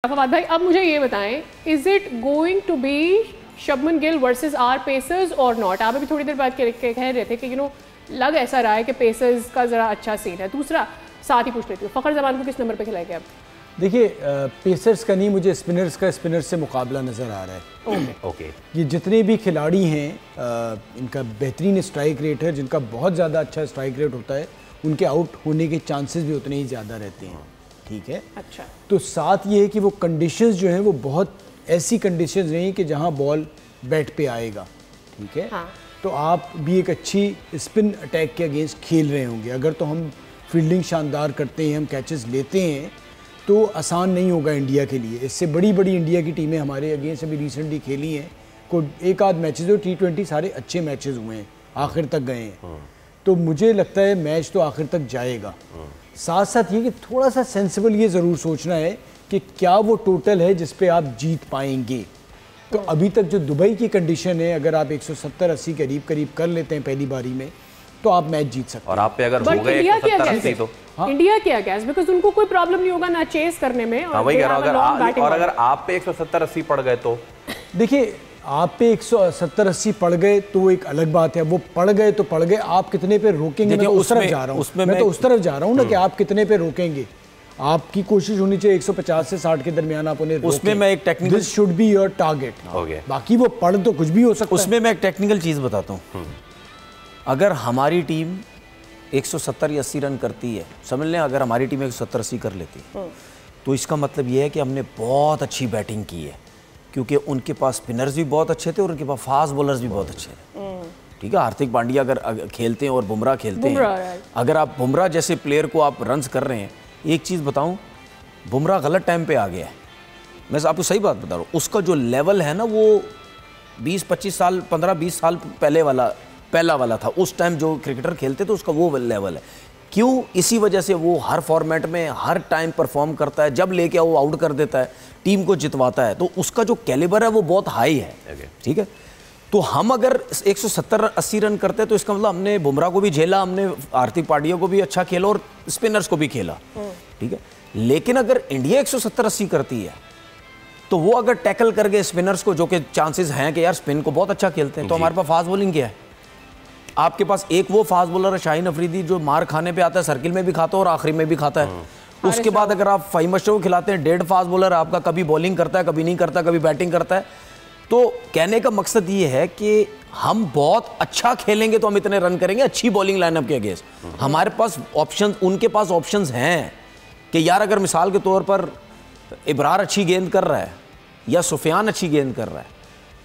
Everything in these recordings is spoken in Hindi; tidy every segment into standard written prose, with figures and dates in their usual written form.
फवाद भाई, अब मुझे ये बताएं, is it going to be Shubman Gill versus our pacers और नॉट? आप अभी थोड़ी देर बाद कह रहे थे कि लग ऐसा रहा है कि पेसर्स का ज़रा अच्छा सीन है। दूसरा साथ ही पूछ लेती हूँ, फ़खर जमान को किस नंबर पे खिलाएंगे आप? देखिए, पेसर्स का नहीं, मुझे स्पिनर्स का स्पिनर से मुकाबला नज़र आ रहा है। ओके। ये जितने भी खिलाड़ी हैं, इनका बेहतरीन स्ट्राइक रेट है, जिनका बहुत ज़्यादा अच्छा स्ट्राइक रेट होता है, उनके आउट होने के चांसेस भी उतने ही ज़्यादा रहते हैं। ठीक है, अच्छा। तो साथ ये है कि वो कंडीशंस जो हैं वो बहुत ऐसी कंडीशंस नहीं कि जहां बॉल बैट पे आएगा। ठीक है, हाँ। तो आप भी एक अच्छी स्पिन अटैक के अगेंस्ट खेल रहे होंगे। अगर तो हम फील्डिंग शानदार करते हैं, हम कैचेस लेते हैं, तो आसान नहीं होगा इंडिया के लिए। इससे बड़ी बड़ी इंडिया की टीमें हमारे अगेंस्ट अभी रिसेंटली खेली हैं, को एक आध मैचेस और T20 सारे अच्छे मैचेस हुए हैं, आखिर तक गए हैं। तो मुझे लगता है मैच तो आखिर तक जाएगा। साथ साथ ये कि थोड़ा सा सेंसिबल ये ज़रूर सोचना है कि क्या वो टोटल है जिस पे आप जीत पाएंगे। तो अभी तक जो दुबई की कंडीशन है, अगर आप 170-80 करीब करीब कर लेते हैं पहली बारी में, तो आप मैच जीत सकते हैं। और आप पे अगर हो गए 170-80 तो इंडिया क्या गैस, बिकॉज उनको कोई प्रॉब्लम नहीं होगा ना चेस करने में। और वही कह रहा हूं, अगर आप पे 170-80 पड़ गए तो देखिए, आप पे 170-80 पड़ गए तो एक अलग बात है। वो पड़ गए तो पड़ गए, आप कितने पे रोकेंगे? मैं तो उस तरफ जा रहा हूँ, मैं तो उस तरफ जा रहा हूँ ना कि आप कितने पे रोकेंगे। आपकी कोशिश होनी चाहिए 150 से 60 के दरमियान आप उन्हें उसमें मैं एक technical, this should be your target. बाकी वो पढ़ तो कुछ भी हो सकता है। उसमें मैं एक टेक्निकल चीज़ बताता हूँ। अगर हमारी टीम 170 या 80 रन करती है, समझ लें अगर हमारी टीम 170-80 कर लेती है, तो इसका मतलब ये है कि हमने बहुत अच्छी बैटिंग की है, क्योंकि उनके पास स्पिनर्स भी बहुत अच्छे थे और उनके पास फास्ट बॉलर्स भी बहुत अच्छे थे। ठीक है, हार्दिक पांड्या अगर खेलते हैं और बुमराह खेलते हैं, अगर आप बुमराह जैसे प्लेयर को आप रन्स कर रहे हैं, एक चीज़ बताऊं, बुमराह गलत टाइम पे आ गया है। मैं आपको सही बात बता रहा हूँ, उसका जो लेवल है ना, वो 20-25 साल 15-20 साल पहला वाला था। उस टाइम जो क्रिकेटर खेलते थे उसका वो लेवल है। क्यों? इसी वजह से वो हर फॉर्मेट में हर टाइम परफॉर्म करता है, जब लेके वो आउट कर देता है, टीम को जितवाता है, तो उसका जो कैलिबर है वो बहुत हाई है। ठीक है, तो हम अगर 170-80 रन करते हैं तो इसका मतलब हमने बुमराह को भी झेला, हमने हार्दिक पांड्या को भी अच्छा खेला और स्पिनर्स को भी खेला। ठीक है, लेकिन अगर इंडिया 170-80 करती है तो वो अगर टैकल कर गए स्पिनर्स को, जो कि चांसेस हैं कि यार स्पिन को बहुत अच्छा खेलते हैं, तो हमारे पास फास्ट बॉलिंग क्या है? आपके पास एक वो फास्ट बॉलर है शाहीन अफरीदी, जो मार खाने पे आता है, सर्किल में भी खाता है और आखिरी में भी खाता है। उसके बाद अगर आप फ़हीम अशरफ को खिलाते हैं, डेढ़ फास्ट बॉलर आपका, कभी बॉलिंग करता है, कभी नहीं करता, कभी बैटिंग करता है। तो कहने का मकसद ये है कि हम बहुत अच्छा खेलेंगे तो हम इतने रन करेंगे अच्छी बॉलिंग लाइनअप के अगेंस्ट। हमारे पास ऑप्शन, उनके पास ऑप्शंस हैं कि यार अगर मिसाल के तौर पर इब्रार अच्छी गेंद कर रहा है या सुफियान अच्छी गेंद कर रहा है,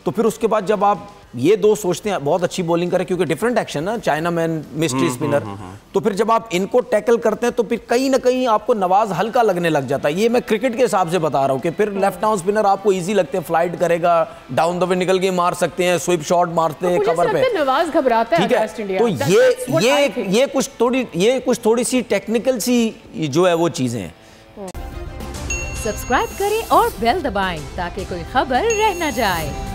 तो फिर उसके बाद जब आप ये दो सोचते हैं बहुत अच्छी बॉलिंग करे, क्योंकि डिफरेंट एक्शन ना, चाइना मैन, मिस्ट्री स्पिनर, तो फिर जब आप इनको टैकल करते हैं तो फिर कहीं ना कहीं आपको नवाज हल्का लगने लग जाता है। ये मैं क्रिकेट के हिसाब से बता रहा हूँ कि फिर लेफ्ट आर्म स्पिनर आपको इजी लगते हैं, फ्लाइट करेगा, डाउन द विंड निकल के मार सकते हैं, स्विप शॉट मारते हैं कवर पे। नवाज घबराता है। ठीक है, तो ये कुछ थोड़ी सी टेक्निकल सी जो है वो चीजें हैं। सब्सक्राइब करें और बेल दबाएं ताकि कोई खबर रह न जाए।